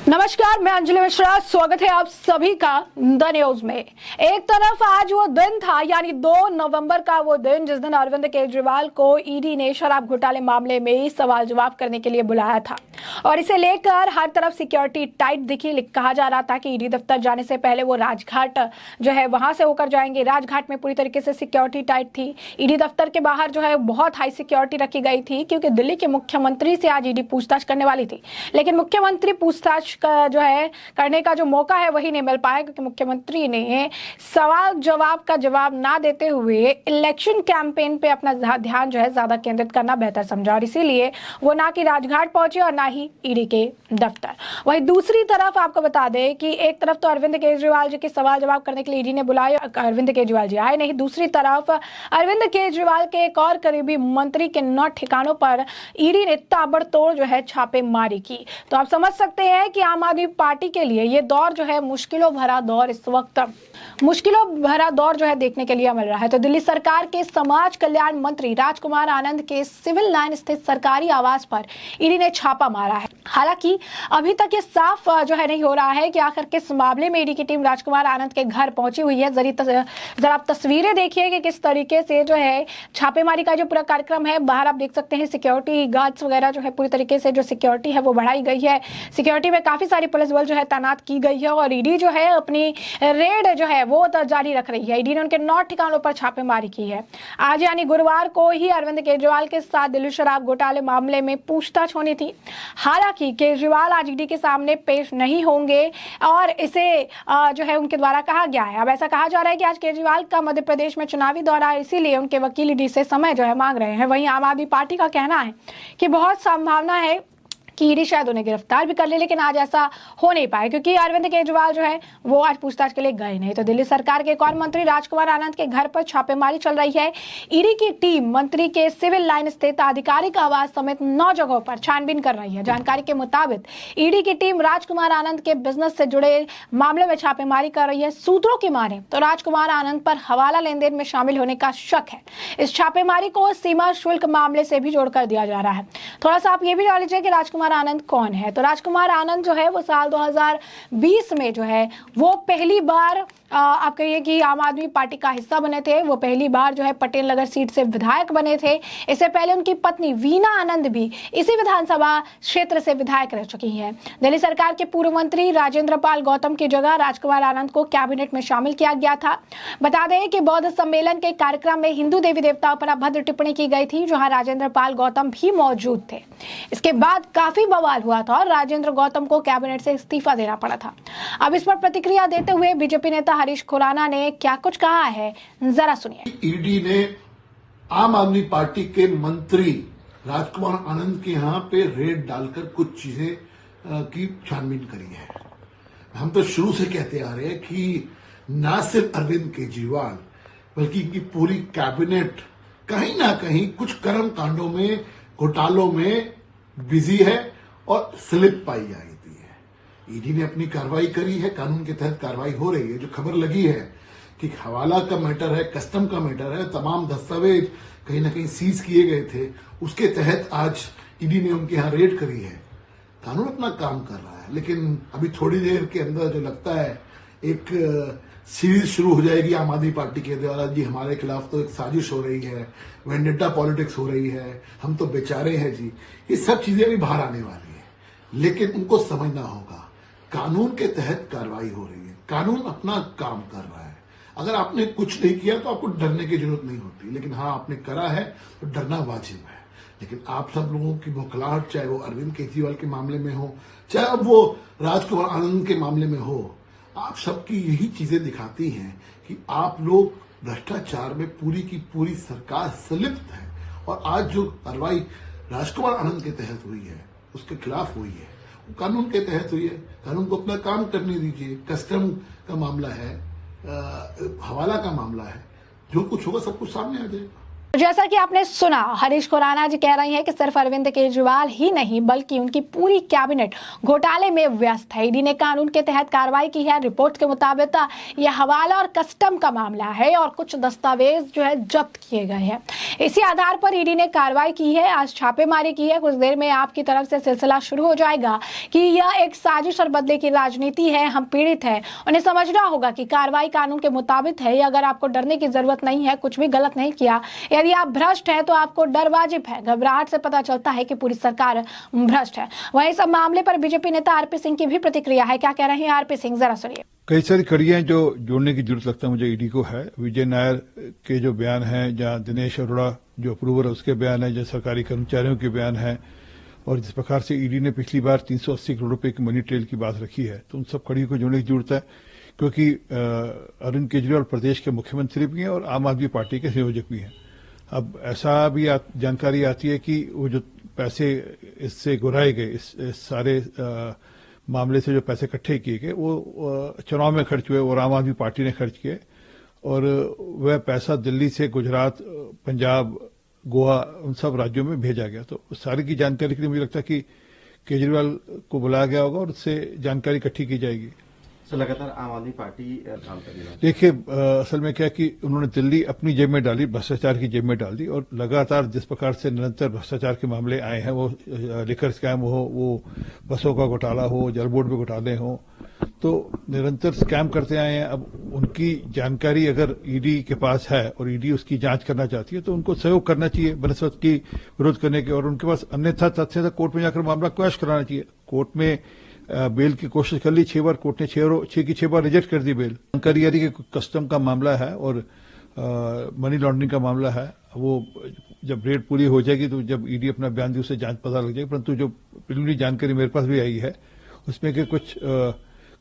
नमस्कार, मैं अंजलि मिश्रा। स्वागत है आप सभी का द न्यूज में। एक तरफ आज वो दिन था, यानी 2 नवंबर का वो दिन जिस दिन अरविंद केजरीवाल को ईडी ने शराब घोटाले मामले में सवाल जवाब करने के लिए बुलाया था और इसे लेकर हर तरफ सिक्योरिटी टाइट दिखी। कहा जा रहा था कि ईडी दफ्तर जाने से पहले वो राजघाट जो है वहां से होकर जाएंगे। राजघाट में पूरी तरीके से सिक्योरिटी टाइट थी। ईडी दफ्तर के बाहर जो है बहुत हाई सिक्योरिटी रखी गई थी, क्योंकि दिल्ली के मुख्यमंत्री से आज ईडी पूछताछ करने वाली थी। लेकिन मुख्यमंत्री पूछताछ का जो है करने का जो मौका है वही नहीं मिल पाया, क्योंकि मुख्यमंत्री ने सवाल जवाब का जवाब ना देते हुए इलेक्शन कैंपेन पे अपना ध्यान जो है ज्यादा केंद्रित करना बेहतर समझा और इसीलिए वो ना कि राजघाट पहुंचे और ना ही ईडी के दफ्तर। वहीं दूसरी तरफ आपको बता दें कि एक तरफ तो अरविंद केजरीवाल जी के सवाल जवाब करने के लिए ईडी ने बुलाया, अरविंद केजरीवाल जी आए नहीं। दूसरी तरफ अरविंद केजरीवाल के एक और करीबी मंत्री के 9 ठिकानों पर ईडी ने ताबड़तोड़ जो है छापेमारी की। तो आप समझ सकते हैं कि आम आदमी पार्टी के लिए ये दौर जो है मुश्किलों भरा दौर इस वक्त जो है देखने के लिए मिल रहा है। तो दिल्ली सरकार के समाज कल्याण मंत्री राजकुमार आनंद के सिविल लाइन स्थित सरकारी आवास पर ईडी ने छापा मारा है। हालांकि अभी तक ये साफ जो है नहीं हो रहा है कि आखिर किस मामले में ईडी की टीम राजकुमार आनंद के घर पहुंची हुई है। जरा आप तस्वीरें देखिए कि किस तरीके से जो है छापेमारी का जो पूरा कार्यक्रम है। बाहर आप देख सकते हैं सिक्योरिटी गार्ड्स वगैरह जो है पूरी तरीके से जो सिक्योरिटी है वो बढ़ाई गई है। सिक्योरिटी में काफी सारी पुलिस बल जो है तैनात की गई है और ईडी जो है अपनी रेड जो है वो जारी रख रही है। ईडी ने उनके 9 ठिकानों पर छापेमारी की है। आज यानी गुरुवार को ही अरविंद केजरीवाल के साथ दिल्ली शराब घोटाले मामले में पूछताछ होनी थी। हालांकि केजरीवाल आज ईडी के सामने पेश नहीं होंगे और इसे जो है उनके द्वारा कहा गया है। अब ऐसा कहा जा रहा है कि आज केजरीवाल का मध्य प्रदेश में चुनावी दौरा है, इसीलिए उनके वकील ईडी से समय जो है मांग रहे हैं। वहीं आम आदमी पार्टी का कहना है कि बहुत संभावना है कि ईडी शायद उन्हें गिरफ्तार भी कर ले, लेकिन आज ऐसा हो नहीं पाया क्योंकि अरविंद केजरीवाल जो है वो आज पूछताछ के लिए गए नहीं। तो दिल्ली सरकार के एक और मंत्री राजकुमार आनंद के घर पर छापेमारी चल रही है। ईडी की टीम मंत्री के सिविल लाइन स्थित आधिकारिक आवास समेत 9 जगहों पर छानबीन कर रही है। जानकारी के मुताबिक ईडी की टीम राजकुमार आनंद के बिजनेस से जुड़े मामले में छापेमारी कर रही है। सूत्रों की माने तो राजकुमार आनंद पर हवाला लेन देन में शामिल होने का शक है। इस छापेमारी को सीमा शुल्क मामले से भी जोड़कर दिया जा रहा है। थोड़ा सा आप ये भी जान लीजिए कि राजकुमार आनंद कौन है। तो राजकुमार आनंद जो है वो साल 2020 में जो है वो पहली बार आप कहिए कि आम आदमी पार्टी का हिस्सा बने थे। वो पहली बार जो है पटेल नगर सीट से विधायक बने थे। इससे पहले उनकी पत्नी वीना आनंद भी इसी विधानसभा क्षेत्र से विधायक रह चुकी हैं। दिल्ली सरकार के पूर्व मंत्री राजेंद्र पाल गौतम की जगह राजकुमार आनंद को कैबिनेट में शामिल किया गया था। बता दें कि बौद्ध सम्मेलन के कार्यक्रम में हिंदू देवी देवताओं पर अभद्र टिप्पणी की गई थी, जहां राजेंद्र पाल गौतम भी मौजूद थे। इसके बाद काफी बवाल हुआ था और राजेंद्र गौतम को कैबिनेट से इस्तीफा देना पड़ा था। अब इस पर प्रतिक्रिया देते हुए बीजेपी नेता हरीश खुराना ने क्या कुछ कहा है, जरा सुनिए। ईडी ने आम आदमी पार्टी के मंत्री राजकुमार आनंद के यहाँ पे रेड डालकर कुछ चीजें की छानबीन करी है। हम तो शुरू से कहते आ रहे हैं कि न सिर्फ अरविंद केजरीवाल बल्कि इनकी पूरी कैबिनेट कहीं ना कहीं कुछ कर्म कांडों में, घोटालों में बिजी है और स्लिप पाई जाती है। ईडी ने अपनी कार्रवाई करी है, कानून के तहत कार्रवाई हो रही है। जो खबर लगी है कि हवाला का मैटर है, कस्टम का मैटर है, तमाम दस्तावेज कहीं ना कहीं सीज किए गए थे, उसके तहत आज ईडी ने उनके यहाँ रेड करी है। कानून अपना काम कर रहा है, लेकिन अभी थोड़ी देर के अंदर जो लगता है एक सीरीज शुरू हो जाएगी आम आदमी पार्टी के द्वारा। जी हमारे खिलाफ तो एक साजिश हो रही है, वेंडेटा पॉलिटिक्स हो रही है, हम तो बेचारे हैं जी। ये सब चीजें भी बाहर आने वाली है, लेकिन उनको समझना होगा कानून के तहत कार्रवाई हो रही है, कानून अपना काम कर रहा है। अगर आपने कुछ नहीं किया तो आपको डरने की जरूरत नहीं होती, लेकिन हाँ आपने करा है तो डरना वाजिब है। लेकिन आप सब लोगों की बौखलाहट, चाहे वो अरविंद केजरीवाल के मामले में हो, चाहे अब वो राजकुमार आनंद के मामले में हो, आप सबकी यही चीजें दिखाती हैं कि आप लोग भ्रष्टाचार में पूरी की पूरी सरकार संलिप्त है। और आज जो कार्रवाई राजकुमार आनंद के तहत हुई है उसके खिलाफ हुई है, वो कानून के तहत हुई है। कानून को अपना काम करने दीजिए। कस्टम का मामला है, हवाला का मामला है, जो कुछ होगा सब कुछ सामने आ जाएगा। जैसा कि आपने सुना, हरीश खुराना जी कह रही हैं कि सिर्फ अरविंद केजरीवाल ही नहीं बल्कि उनकी पूरी कैबिनेट घोटाले में व्यस्त है। ईडी ने कानून के तहत कार्रवाई की है। रिपोर्ट के मुताबिक यह हवाला और कस्टम का मामला है और कुछ दस्तावेज जो है जब्त किए गए हैं। इसी आधार पर ईडी ने कार्रवाई की है। आज छापेमारी की है। कुछ देर में आपकी तरफ से सिलसिला शुरू हो जाएगा कि यह एक साजिश और बदले की राजनीति है। हम पीड़ित हैं, उन्हें समझना होगा कि कार्रवाई कानून के मुताबिक है। अगर आपको डरने की जरूरत नहीं है, कुछ भी गलत नहीं किया, यदि आप भ्रष्ट हैं तो आपको डर वाजिब है। घबराहट से पता चलता है कि पूरी सरकार भ्रष्ट है। वहीं इस मामले पर बीजेपी नेता आरपी सिंह की भी प्रतिक्रिया है। क्या कह रहे हैं आरपी सिंह, जरा सुनिए। कई सारी कड़ियां जो जोड़ने की जरूरत लगता है मुझे ईडी को है। विजय नायर के जो बयान है, जहां दिनेश अरोड़ा जो अप्रूवर है उसके बयान है, जो सरकारी कर्मचारियों के बयान है, और जिस प्रकार से ईडी ने पिछली बार 380 करोड़ रुपए की मनी ट्रेल की बात रखी है, तो उन सब कड़ियों को जोड़ने की जरूरत है। क्योंकि अरविंद केजरीवाल प्रदेश के मुख्यमंत्री भी हैं और आम आदमी पार्टी के संयोजक भी हैं। अब ऐसा भी जानकारी आती है कि वो जो पैसे इससे गुराए गए, इस सारे मामले से जो पैसे इकट्ठे किए गए वो चुनाव में खर्च हुए और आम आदमी पार्टी ने खर्च किए, और वह पैसा दिल्ली से गुजरात, पंजाब, गोवा, उन सब राज्यों में भेजा गया। तो सारी की जानकारी के लिए मुझे लगता है कि केजरीवाल को बुलाया गया होगा और उससे जानकारी इकट्ठी की जाएगी। सर, लगातार आम आदमी पार्टी काम कर रही है। देखिए, असल में क्या कि उन्होंने दिल्ली अपनी जेब में डाली, भ्रष्टाचार की जेब में डाल दी, और लगातार जिस प्रकार से निरंतर भ्रष्टाचार के मामले आए हैं, वो लिकर स्कैम हो, वो बसों का घोटाला हो, जल बोर्ड में घोटाले हो, तो निरंतर स्कैम करते आए हैं। अब उनकी जानकारी अगर ईडी के पास है और ईडी उसकी जांच करना चाहती है तो उनको सहयोग करना चाहिए बनस्पत की विरोध करने के, और उनके पास अन्यथा तथ्य था कोर्ट में जाकर मामला क्वैश कराना चाहिए। कोर्ट में बेल की कोशिश कर ली 6 बार, कोर्ट ने 6 बार रिजेक्ट कर दी बेल। जानकारी आ रही है कि कस्टम का मामला है और मनी लॉन्ड्रिंग का मामला है। वो जब रेड पूरी हो जाएगी तो जब ईडी अपना बयान दी उससे जांच पता लग जाएगी। परंतु जो प्रिलिमिनरी जानकारी मेरे पास भी आई है उसमें कि कुछ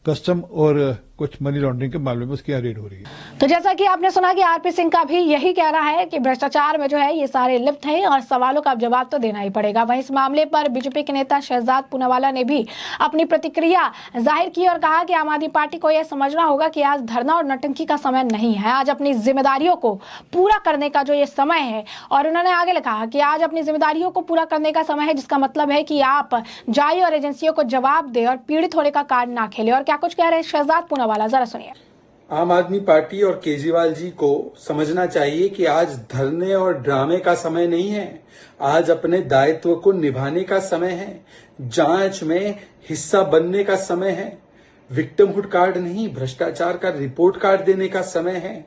कस्टम और कुछ मनी लॉन्ड्रिंग के मामले में उसकी यहाँ रेड हो रही है। तो जैसा कि आपने सुना कि आरपी सिंह का भी यही कहना है कि भ्रष्टाचार में जो है ये सारे लिप्त हैं और सवालों का जवाब तो देना ही पड़ेगा। वहीं इस मामले पर बीजेपी के नेता शहजाद पूनावाला ने भी अपनी प्रतिक्रिया जाहिर की और कहा कि आम आदमी पार्टी को यह समझना होगा कि आज धरना और नौटंकी का समय नहीं है। आज अपनी जिम्मेदारियों को पूरा करने का जो ये समय है, और उन्होंने आगे कहा कि आज अपनी जिम्मेदारियों को पूरा करने का समय है, जिसका मतलब है कि आप जाइए और एजेंसियों को जवाब दे और पीड़ित होने का कार्ड ना खेले। और क्या कुछ कह रहे हैं शहजाद पूनावाला, जरा सुनिए। आम आदमी पार्टी और केजरीवाल जी को समझना चाहिए कि आज धरने और ड्रामे का समय नहीं है। आज अपने दायित्व को निभाने का समय है, जांच में हिस्सा बनने का समय है, विक्टिमहुड कार्ड नहीं भ्रष्टाचार का रिपोर्ट कार्ड देने का समय है।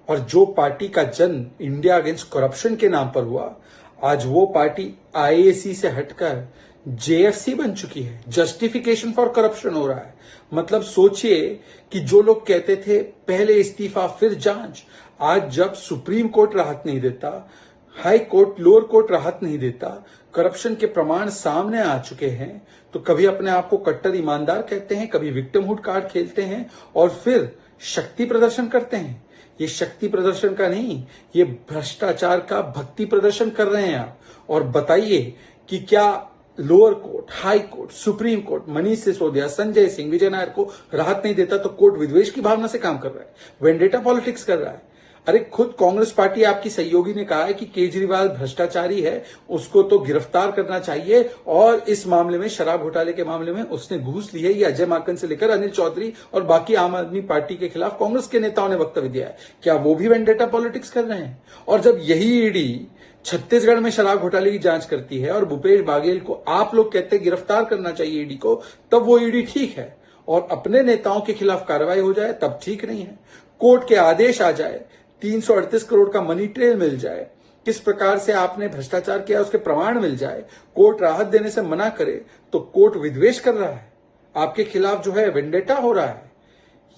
और जो पार्टी का जन्म इंडिया अगेंस्ट करप्शन के नाम पर हुआ, आज वो पार्टी आईएसी से हटकर जेएफसी बन चुकी है। जस्टिफिकेशन फॉर करप्शन हो रहा है। मतलब सोचिए कि जो लोग कहते थे पहले इस्तीफा फिर जांच, आज जब सुप्रीम कोर्ट राहत नहीं देता, हाई कोर्ट, लोअर कोर्ट राहत नहीं देता, करप्शन के प्रमाण सामने आ चुके हैं, तो कभी अपने आप को कट्टर ईमानदार कहते हैं, कभी विक्टिमहुड कार्ड खेलते हैं और फिर शक्ति प्रदर्शन करते हैं। ये शक्ति प्रदर्शन का नहीं, ये भ्रष्टाचार का भक्ति प्रदर्शन कर रहे हैं आप। और बताइए कि क्या lower court, high court, supreme court Manish Sisodia, Sanjay Singh, Vijay Nair को राहत नहीं देता तो कोर्ट विद्वेष की भावना से काम कर रहा है, वेंडेटा पॉलिटिक्स कर रहा है। अरे खुद कांग्रेस पार्टी आपकी सहयोगी ने कहा है कि केजरीवाल भ्रष्टाचारी है, उसको तो गिरफ्तार करना चाहिए, और इस मामले में, शराब घोटाले के मामले में उसने घूस ली है। ये अजय माकन से लेकर अनिल चौधरी और बाकी आम आदमी पार्टी के खिलाफ कांग्रेस के नेताओं ने वक्तव्य दिया है। क्या वो भी वेंडेटा पॉलिटिक्स कर रहे हैं? और जब यही ईडी छत्तीसगढ़ में शराब घोटाले की जांच करती है और भूपेश बाघेल को आप लोग कहते हैं गिरफ्तार करना चाहिए ईडी को, तब वो ईडी ठीक है, और अपने नेताओं के खिलाफ कार्रवाई हो जाए तब ठीक नहीं है। कोर्ट के आदेश आ जाए, 338 करोड़ का मनी ट्रेल मिल जाए, किस प्रकार से आपने भ्रष्टाचार किया उसके प्रमाण मिल जाए, कोर्ट राहत देने से मना करे, तो कोर्ट विद्वेष कर रहा है, आपके खिलाफ जो है वेंडेटा हो रहा है।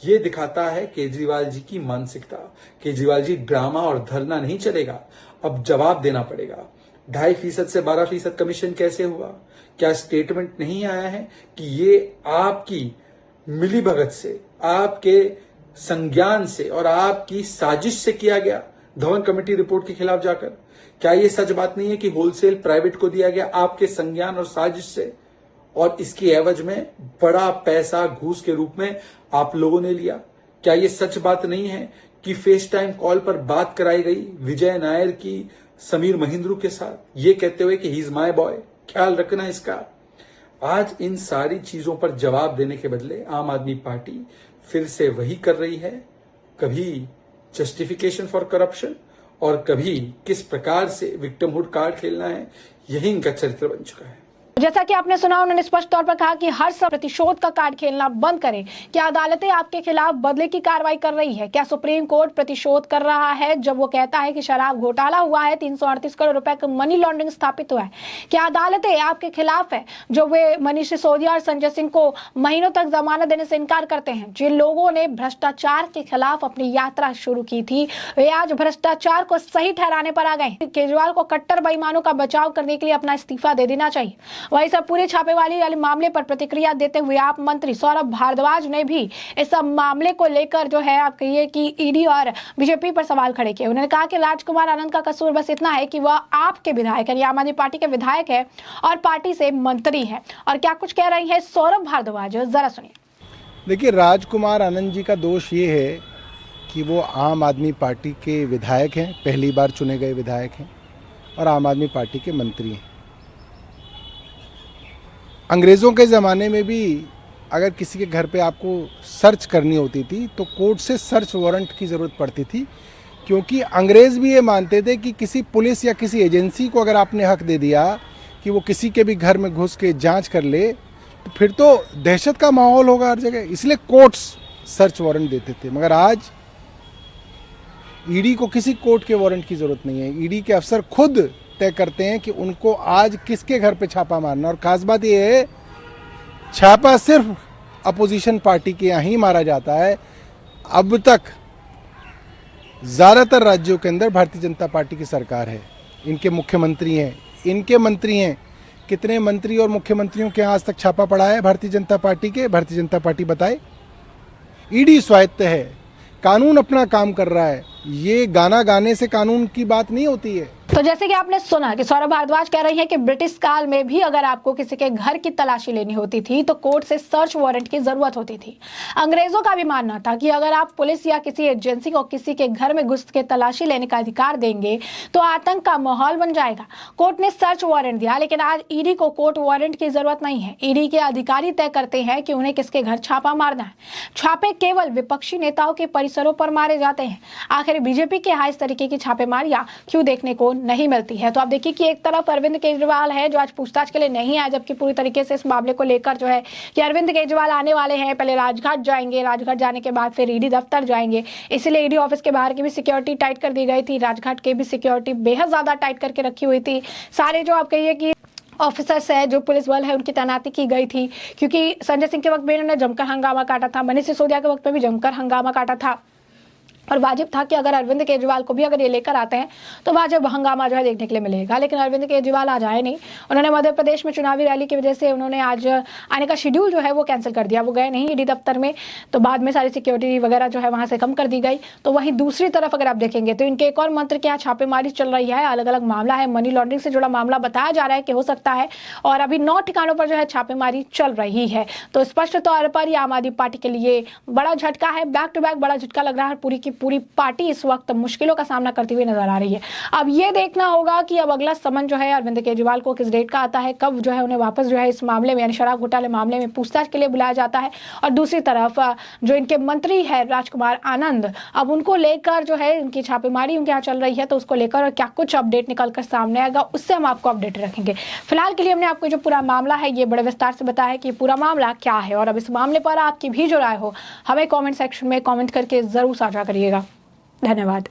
ये दिखाता है केजरीवाल जी की मानसिकता। केजरीवाल जी ड्रामा और धरना नहीं चलेगा, अब जवाब देना पड़ेगा। 2.5% से 12% कमीशन कैसे हुआ? क्या स्टेटमेंट नहीं आया है कि ये आपकी मिलीभगत से, आपके संज्ञान से और आपकी साजिश से किया गया, धवन कमेटी रिपोर्ट के खिलाफ जाकर? क्या ये सच बात नहीं है कि होलसेल प्राइवेट को दिया गया आपके संज्ञान और साजिश से, और इसकी एवज में बड़ा पैसा घूस के रूप में आप लोगों ने लिया? क्या ये सच बात नहीं है कि फेस टाइम कॉल पर बात कराई गई विजय नायर की समीर महिंद्रू के साथ, ये कहते हुए कि ही इज माय बॉय, ख्याल रखना इसका। आज इन सारी चीजों पर जवाब देने के बदले आम आदमी पार्टी फिर से वही कर रही है, कभी जस्टिफिकेशन फॉर करप्शन और कभी किस प्रकार से विक्टिमहुड कार्ड खेलना है, यही इनका चरित्र बन चुका है। जैसा कि आपने सुना, उन्होंने स्पष्ट तौर पर कहा कि हर समय प्रतिशोध का कार्ड खेलना बंद करें। क्या अदालतें आपके खिलाफ बदले की कार्रवाई कर रही है? क्या सुप्रीम कोर्ट प्रतिशोध कर रहा है जब वो कहता है कि शराब घोटाला हुआ है, 338 करोड़ रुपए का मनी लॉन्ड्रिंग स्थापित हुआ है? क्या अदालतें आपके खिलाफ है जो वे मनीष सिसोदिया और संजय सिंह को महीनों तक जमानत देने से इनकार करते हैं? जिन लोगों ने भ्रष्टाचार के खिलाफ अपनी यात्रा शुरू की थी, वे आज भ्रष्टाचार को सही ठहराने पर आ गए। केजरीवाल को कट्टर बेईमानों का बचाव करने के लिए अपना इस्तीफा दे देना चाहिए। वही सब पूरे छापेमारी वाले मामले पर प्रतिक्रिया देते हुए आप मंत्री सौरभ भारद्वाज ने भी इस सब मामले को लेकर जो है आप कहिए कि ईडी और बीजेपी पर सवाल खड़े किए। उन्होंने कहा कि राजकुमार आनंद का कसूर बस इतना है कि वह आपके विधायक है, आम आदमी पार्टी के विधायक है और पार्टी से मंत्री है। और क्या कुछ कह रही है सौरभ भारद्वाज, जरा सुनिए। देखिए, राजकुमार आनंद जी का दोष ये है कि वो आम आदमी पार्टी के विधायक हैं, पहली बार चुने गए विधायक हैं और आम आदमी पार्टी के मंत्री हैं। अंग्रेज़ों के ज़माने में भी अगर किसी के घर पे आपको सर्च करनी होती थी तो कोर्ट से सर्च वारंट की ज़रूरत पड़ती थी, क्योंकि अंग्रेज़ भी ये मानते थे कि किसी पुलिस या किसी एजेंसी को अगर आपने हक दे दिया कि वो किसी के भी घर में घुस के जांच कर ले तो फिर तो दहशत का माहौल होगा हर जगह, इसलिए कोर्ट्स सर्च वारंट देते थे। मगर आज ईडी को किसी कोर्ट के वारंट की ज़रूरत नहीं है। ईडी के अफसर खुद तय करते हैं कि उनको आज किसके घर पे छापा मारना। और खास बात यह है, छापा सिर्फ अपोजिशन पार्टी के यहाँ ही मारा जाता है। अब तक ज़्यादातर राज्यों के अंदर भारतीय जनता पार्टी की सरकार है, इनके मुख्यमंत्री हैं। कितने मंत्री और मुख्यमंत्रियों के यहाँ आज तक छापा पड़ा है भारतीय जनता पार्टी के? भारतीय जनता पार्टी बताए। ईडी स्वायत्त है, कानून अपना काम कर रहा है। ये गाना गाने से कानून की बात नहीं होती है। तो जैसे कि आपने सुना कि सौरभ भारद्वाज कह रही है कि ब्रिटिश काल में भी अगर आपको किसी के घर की तलाशी लेनी होती थी तो कोर्ट से सर्च वारंट की जरूरत होती थी। अंग्रेजों का भी मानना था कि अगर आप पुलिस या किसी एजेंसी को किसी के घर में घुस के तलाशी लेने का अधिकार देंगे तो आतंक का माहौल बन जाएगा। कोर्ट ने सर्च वारंट दिया, लेकिन आज ईडी को कोर्ट वारंट की जरूरत नहीं है। ईडी के अधिकारी तय करते हैं कि उन्हें किसके घर छापा मारना है। छापे केवल विपक्षी नेताओं के परिसरों पर मारे जाते हैं। आखिर बीजेपी के यहाँ इस तरीके की छापेमारियां क्यों देखने को नहीं मिलती है? तो आप देखिए कि एक तरफ अरविंद केजरीवाल है जो आज पूछताछ के लिए नहीं आए, जबकि पूरी तरीके से इस मामले को लेकर जो है कि अरविंद केजरीवाल आने वाले हैं, पहले राजघाट जाएंगे, राजघाट जाने के बाद फिर ईडी दफ्तर जाएंगे। इसलिए ईडी ऑफिस के बाहर की भी सिक्योरिटी टाइट कर दी गई थी, राजघाट की भी सिक्योरिटी बेहद ज्यादा टाइट करके रखी हुई थी। सारे जो आप कहिए कि ऑफिसर्स है, जो पुलिस बल है, उनकी तैनाती की गई थी, क्योंकि संजय सिंह के वक्त में इन्होंने जमकर हंगामा काटा था, मनीष सिसोदिया के वक्त में भी जमकर हंगामा काटा था और वाजिब था कि अगर अरविंद केजरीवाल को भी अगर ये लेकर आते हैं तो वाजिब हंगामा जो है देखने के लिए मिलेगा। लेकिन अरविंद केजरीवाल आज आए नहीं। उन्होंने मध्य प्रदेश में चुनावी रैली की वजह से उन्होंने आज आने का शेड्यूल जो है वो कैंसिल कर दिया, वो गए नहीं ईडी दफ्तर में। तो बाद में सारी सिक्योरिटी वगैरह जो है वहां से कम कर दी गई। तो वहीं दूसरी तरफ अगर आप देखेंगे तो इनके एक और मंत्री के यहाँ छापेमारी चल रही है, अलग अलग मामला है, मनी लॉन्ड्रिंग से जुड़ा मामला बताया जा रहा है कि हो सकता है, और अभी 9 ठिकानों पर जो है छापेमारी चल रही है। तो स्पष्ट तौर पर ये आम आदमी पार्टी के लिए बड़ा झटका है, बैक टू बैक बड़ा झटका लग रहा है। पूरी की पूरी पार्टी इस वक्त मुश्किलों का सामना करती हुई नजर आ रही है। अब ये देखना होगा कि अब अगला समन जो है अरविंद केजरीवाल को किस डेट का आता है, कब जो है उन्हें वापस जो है इस मामले में यानी शराब घोटाले मामले में पूछताछ के लिए बुलाया जाता है। और दूसरी तरफ जो इनके मंत्री है राजकुमार आनंद, अब उनको लेकर जो है उनकी छापेमारी उनके यहाँ चल रही है, तो उसको लेकर क्या कुछ अपडेट निकल कर सामने आएगा उससे हम आपको अपडेट रखेंगे। फिलहाल के लिए हमने आपको जो पूरा मामला है ये बड़े विस्तार से बताया कि पूरा मामला क्या है, और अब इस मामले पर आपकी भी जो राय हो हमें कॉमेंट सेक्शन में कॉमेंट करके जरूर साझा करिएगा। धन्यवाद।